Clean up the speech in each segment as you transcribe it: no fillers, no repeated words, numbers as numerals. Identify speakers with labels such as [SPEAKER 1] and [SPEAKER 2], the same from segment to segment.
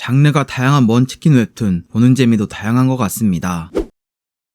[SPEAKER 1] 장르가 다양한 먼치킨 웹툰, 보는 재미도 다양한 것 같습니다.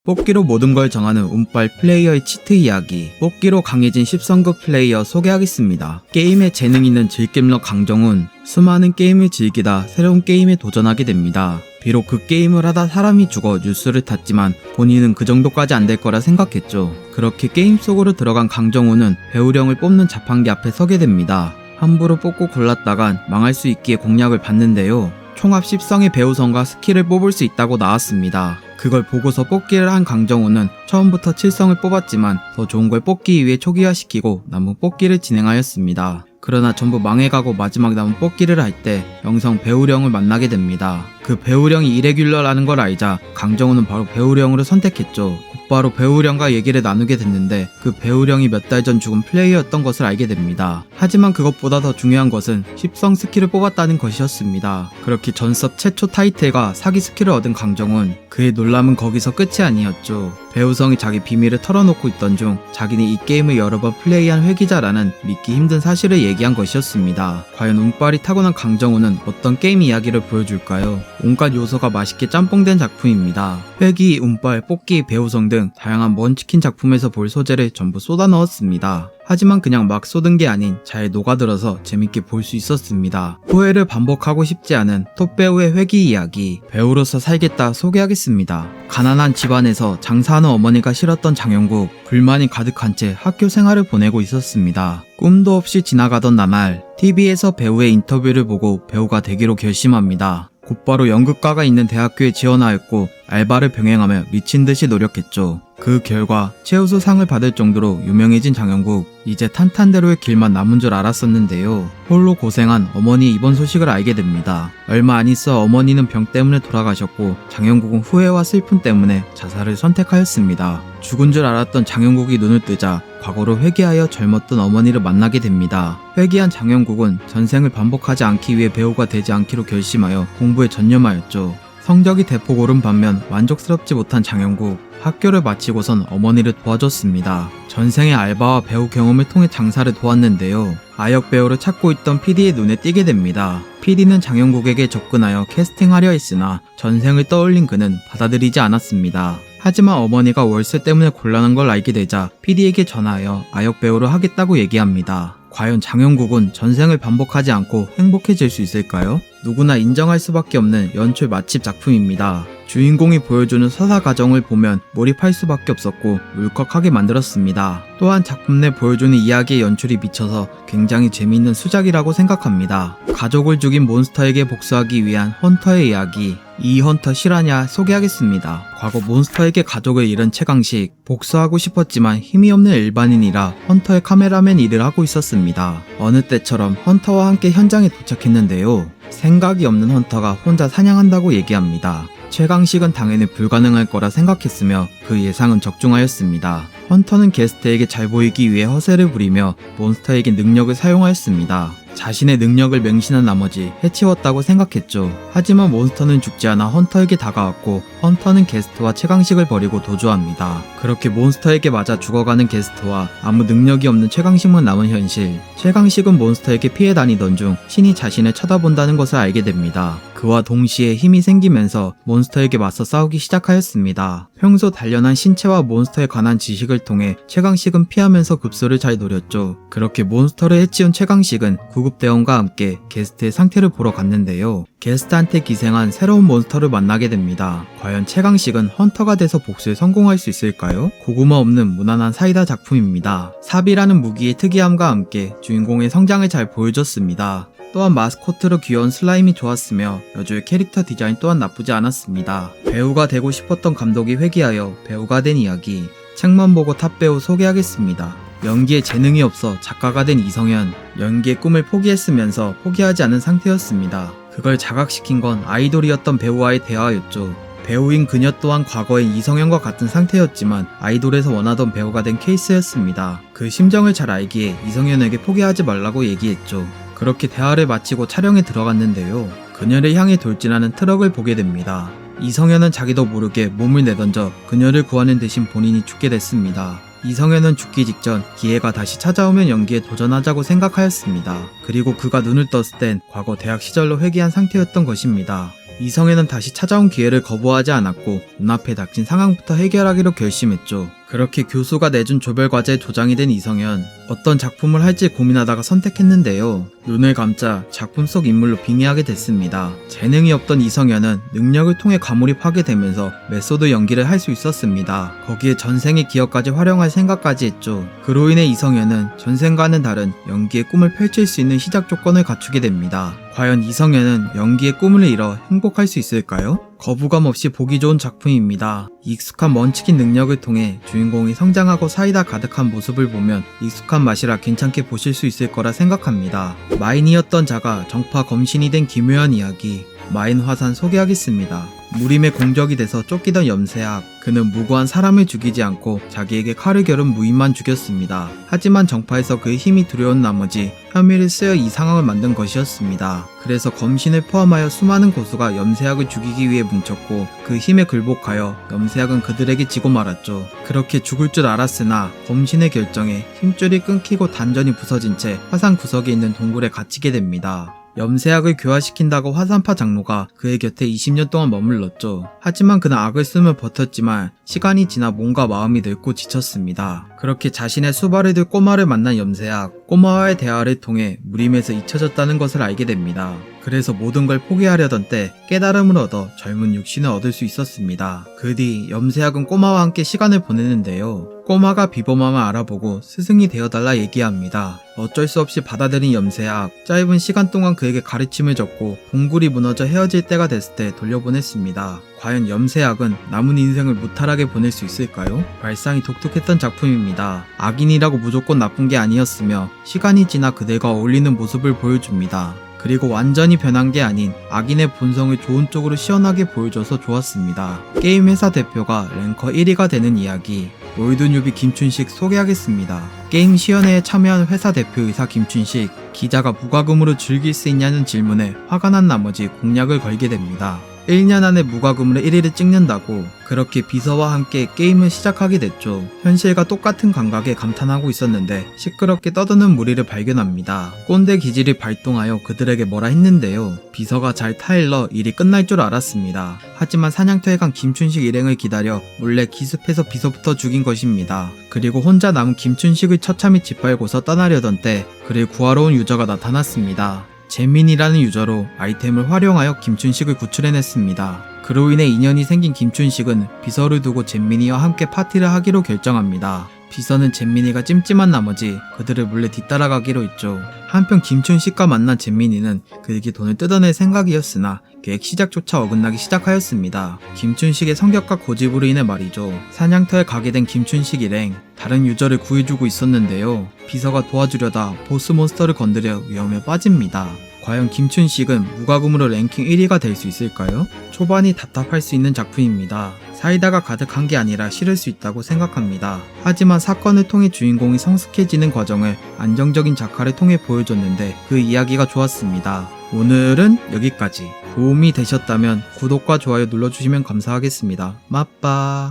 [SPEAKER 1] 뽑기로 모든 걸 정하는 운빨 플레이어의 치트 이야기, 뽑기로 강해진 10성급 플레이어 소개하겠습니다. 게임에 재능 있는 즐겜러 강정훈, 수많은 게임을 즐기다 새로운 게임에 도전하게 됩니다. 비록 그 게임을 하다 사람이 죽어 뉴스를 탔지만 본인은 그 정도까지 안 될 거라 생각했죠. 그렇게 게임 속으로 들어간 강정훈은 배우령을 뽑는 자판기 앞에 서게 됩니다. 함부로 뽑고 골랐다간 망할 수 있기에 공략을 받는데요. 총합 10성의 배우성과 스킬을 뽑을 수 있다고 나왔습니다. 그걸 보고서 뽑기를 한 강정훈은 처음부터 7성을 뽑았지만 더 좋은 걸 뽑기 위해 초기화시키고 남은 뽑기를 진행하였습니다. 그러나 전부 망해가고 마지막 남은 뽑기를 할 때 영성 배우령을 만나게 됩니다. 그 배우령이 이레귤러라는 걸 알자 강정훈은 바로 배우령으로 선택했죠. 곧바로 배우령과 얘기를 나누게 됐는데 그 배우령이 몇 달 전 죽은 플레이어였던 것을 알게 됩니다. 하지만 그것보다 더 중요한 것은 10성 스킬을 뽑았다는 것이었습니다. 그렇게 전섭 최초 타이틀과 사기 스킬을 얻은 강정훈, 그의 놀람은 거기서 끝이 아니었죠. 배우성이 자기 비밀을 털어놓고 있던 중 자기는 이 게임을 여러 번 플레이한 회기자라는 믿기 힘든 사실을 얘기한 것이었습니다. 과연 운빨이 타고난 강정훈은 어떤 게임 이야기를 보여줄까요? 온갖 요소가 맛있게 짬뽕된 작품입니다. 회기, 운빨, 뽑기, 배우성 등 다양한 먼치킨 작품에서 볼 소재를 전부 쏟아 넣었습니다. 하지만 그냥 막 쏟은 게 아닌 잘 녹아들어서 재밌게 볼 수 있었습니다. 후회를 반복하고 싶지 않은 톱배우의 회기 이야기, 배우로서 살겠다 소개하겠습니다. 가난한 집안에서 장사하는 어머니가 싫었던 장영국, 불만이 가득한 채 학교 생활을 보내고 있었습니다. 꿈도 없이 지나가던 나날, TV에서 배우의 인터뷰를 보고 배우가 되기로 결심합니다. 곧바로 연극과가 있는 대학교에 지원하였고 알바를 병행하며 미친듯이 노력했죠. 그 결과 최우수 상을 받을 정도로 유명해진 장영국, 이제 탄탄대로의 길만 남은 줄 알았었는데요. 홀로 고생한 어머니의 입원 소식을 알게 됩니다. 얼마 안 있어 어머니는 병 때문에 돌아가셨고 장영국은 후회와 슬픔 때문에 자살을 선택하였습니다. 죽은 줄 알았던 장영국이 눈을 뜨자 과거로 회귀하여 젊었던 어머니를 만나게 됩니다. 회귀한 장영국은 전생을 반복하지 않기 위해 배우가 되지 않기로 결심하여 공부에 전념하였죠. 성적이 대폭 오른 반면 만족스럽지 못한 장영국, 학교를 마치고선 어머니를 도와줬습니다. 전생의 알바와 배우 경험을 통해 장사를 도왔는데요. 아역 배우를 찾고 있던 PD의 눈에 띄게 됩니다. PD는 장영국에게 접근하여 캐스팅하려 했으나 전생을 떠올린 그는 받아들이지 않았습니다. 하지만 어머니가 월세 때문에 곤란한 걸 알게 되자 PD에게 전화하여 아역 배우를 하겠다고 얘기합니다. 과연 장영국은 전생을 반복하지 않고 행복해질 수 있을까요? 누구나 인정할 수밖에 없는 연출 맛집 작품입니다. 주인공이 보여주는 서사 과정을 보면 몰입할 수밖에 없었고 울컥하게 만들었습니다. 또한 작품 내 보여주는 이야기의 연출이 미쳐서 굉장히 재미있는 수작이라고 생각합니다. 가족을 죽인 몬스터에게 복수하기 위한 헌터의 이야기, 이 헌터 실화냐 소개하겠습니다. 과거 몬스터에게 가족을 잃은 최강식, 복수하고 싶었지만 힘이 없는 일반인이라 헌터의 카메라맨 일을 하고 있었습니다. 어느 때처럼 헌터와 함께 현장에 도착했는데요. 생각이 없는 헌터가 혼자 사냥한다고 얘기합니다. 최강식은 당연히 불가능할 거라 생각했으며 그 예상은 적중하였습니다. 헌터는 게스트에게 잘 보이기 위해 허세를 부리며 몬스터에게 능력을 사용하였습니다. 자신의 능력을 맹신한 나머지 해치웠다고 생각했죠. 하지만 몬스터는 죽지 않아 헌터에게 다가왔고 헌터는 게스트와 최강식을 버리고 도주합니다. 그렇게 몬스터에게 맞아 죽어가는 게스트와 아무 능력이 없는 최강식만 남은 현실. 최강식은 몬스터에게 피해 다니던 중 신이 자신을 쳐다본다는 것을 알게 됩니다. 그와 동시에 힘이 생기면서 몬스터에게 맞서 싸우기 시작하였습니다. 평소 단련한 신체와 몬스터에 관한 지식을 통해 최강식은 피하면서 급소를 잘 노렸죠. 그렇게 몬스터를 해치운 최강식은 구급대원과 함께 게스트의 상태를 보러 갔는데요. 게스트한테 기생한 새로운 몬스터를 만나게 됩니다. 과연 최강식은 헌터가 돼서 복수에 성공할 수 있을까요? 고구마 없는 무난한 사이다 작품입니다. 삽이라는 무기의 특이함과 함께 주인공의 성장을 잘 보여줬습니다. 또한 마스코트로 귀여운 슬라임이 좋았으며 여주의 캐릭터 디자인 또한 나쁘지 않았습니다. 배우가 되고 싶었던 감독이 회귀하여 배우가 된 이야기, 책만 보고 탑배우 소개하겠습니다. 연기에 재능이 없어 작가가 된 이성현, 연기의 꿈을 포기했으면서 포기하지 않은 상태였습니다. 그걸 자각시킨 건 아이돌이었던 배우와의 대화였죠. 배우인 그녀 또한 과거엔 이성현과 같은 상태였지만 아이돌에서 원하던 배우가 된 케이스였습니다. 그 심정을 잘 알기에 이성현에게 포기하지 말라고 얘기했죠. 그렇게 대화를 마치고 촬영에 들어갔는데요. 그녀를 향해 돌진하는 트럭을 보게 됩니다. 이성현은 자기도 모르게 몸을 내던져 그녀를 구하는 대신 본인이 죽게 됐습니다. 이성현은 죽기 직전 기회가 다시 찾아오면 연기에 도전하자고 생각하였습니다. 그리고 그가 눈을 떴을 땐 과거 대학 시절로 회귀한 상태였던 것입니다. 이성현은 다시 찾아온 기회를 거부하지 않았고 눈앞에 닥친 상황부터 해결하기로 결심했죠. 그렇게 교수가 내준 조별과제에 조장이 된 이성현, 어떤 작품을 할지 고민하다가 선택했는데요. 눈을 감자 작품 속 인물로 빙의하게 됐습니다. 재능이 없던 이성현은 능력을 통해 과몰입하게 되면서 메소드 연기를 할 수 있었습니다. 거기에 전생의 기억까지 활용할 생각까지 했죠. 그로 인해 이성현은 전생과는 다른 연기의 꿈을 펼칠 수 있는 시작 조건을 갖추게 됩니다. 과연 이성현은 연기의 꿈을 이뤄 행복할 수 있을까요? 거부감 없이 보기 좋은 작품입니다. 익숙한 먼치킨 능력을 통해 주인공이 성장하고 사이다 가득한 모습을 보면 익숙한 맛이라 괜찮게 보실 수 있을 거라 생각합니다. 마인이었던 자가 정파 검신이 된 기묘한 이야기, 마인 화산 소개하겠습니다. 무림의 공적이 돼서 쫓기던 염세학, 그는 무고한 사람을 죽이지 않고 자기에게 칼을 겨룬 무인만 죽였습니다. 하지만 정파에서 그의 힘이 두려운 나머지 혐의를 쓰여 이 상황을 만든 것이었습니다. 그래서 검신을 포함하여 수많은 고수가 염세학을 죽이기 위해 뭉쳤고 그 힘에 굴복하여 염세학은 그들에게 지고 말았죠. 그렇게 죽을 줄 알았으나 검신의 결정에 힘줄이 끊기고 단전이 부서진 채 화산 구석에 있는 동굴에 갇히게 됩니다. 염세학을 교화시킨다고 화산파 장로가 그의 곁에 20년 동안 머물렀죠. 하지만 그는 악을 쓰며 버텼지만 시간이 지나 몸과 마음이 늙고 지쳤습니다. 그렇게 자신의 수발을 들 꼬마를 만난 염세학, 꼬마와의 대화를 통해 무림에서 잊혀졌다는 것을 알게 됩니다. 그래서 모든 걸 포기하려던 때 깨달음을 얻어 젊은 육신을 얻을 수 있었습니다. 그 뒤 염세학은 꼬마와 함께 시간을 보내는데요. 꼬마가 비범함을 알아보고 스승이 되어달라 얘기합니다. 어쩔 수 없이 받아들인 염세학, 짧은 시간 동안 그에게 가르침을 줬고 동굴이 무너져 헤어질 때가 됐을 때 돌려보냈습니다. 과연 염세학은 남은 인생을 무탈하게 보낼 수 있을까요? 발상이 독특했던 작품입니다. 악인이라고 무조건 나쁜 게 아니었으며 시간이 지나 그들과 어울리는 모습을 보여줍니다. 그리고 완전히 변한 게 아닌 악인의 본성을 좋은 쪽으로 시원하게 보여줘서 좋았습니다. 게임 회사 대표가 랭커 1위가 되는 이야기, 올드뉴비 김춘식 소개하겠습니다. 게임 시연회에 참여한 회사 대표이사 김춘식, 기자가 무과금으로 즐길 수 있냐는 질문에 화가 난 나머지 공약을 걸게 됩니다. 1년 안에 무과금으로 1위를 찍는다고. 그렇게 비서와 함께 게임을 시작하게 됐죠. 현실과 똑같은 감각에 감탄하고 있었는데 시끄럽게 떠드는 무리를 발견합니다. 꼰대 기질이 발동하여 그들에게 뭐라 했는데요. 비서가 잘 타일러 일이 끝날 줄 알았습니다. 하지만 사냥터에 간 김춘식 일행을 기다려 몰래 기습해서 비서부터 죽인 것입니다. 그리고 혼자 남은 김춘식을 처참히 짓밟고서 떠나려던 때 그를 구하러 온 유저가 나타났습니다. 재민이라는 유저로 아이템을 활용하여 김춘식을 구출해냈습니다. 그로 인해 인연이 생긴 김춘식은 비서를 두고 잼민이와 함께 파티를 하기로 결정합니다. 비서는 잼민이가 찜찜한 나머지 그들을 몰래 뒤따라가기로 했죠. 한편 김춘식과 만난 잼민이는 그에게 돈을 뜯어낼 생각이었으나 계획 시작조차 어긋나기 시작하였습니다. 김춘식의 성격과 고집으로 인해 말이죠. 사냥터에 가게 된 김춘식 일행, 다른 유저를 구해주고 있었는데요. 비서가 도와주려다 보스 몬스터를 건드려 위험에 빠집니다. 과연 김춘식은 무과금으로 랭킹 1위가 될 수 있을까요? 초반이 답답할 수 있는 작품입니다. 사이다가 가득한 게 아니라 싫을 수 있다고 생각합니다. 하지만 사건을 통해 주인공이 성숙해지는 과정을 안정적인 작화를 통해 보여줬는데 그 이야기가 좋았습니다. 오늘은 여기까지. 도움이 되셨다면 구독과 좋아요 눌러주시면 감사하겠습니다. 맛빠.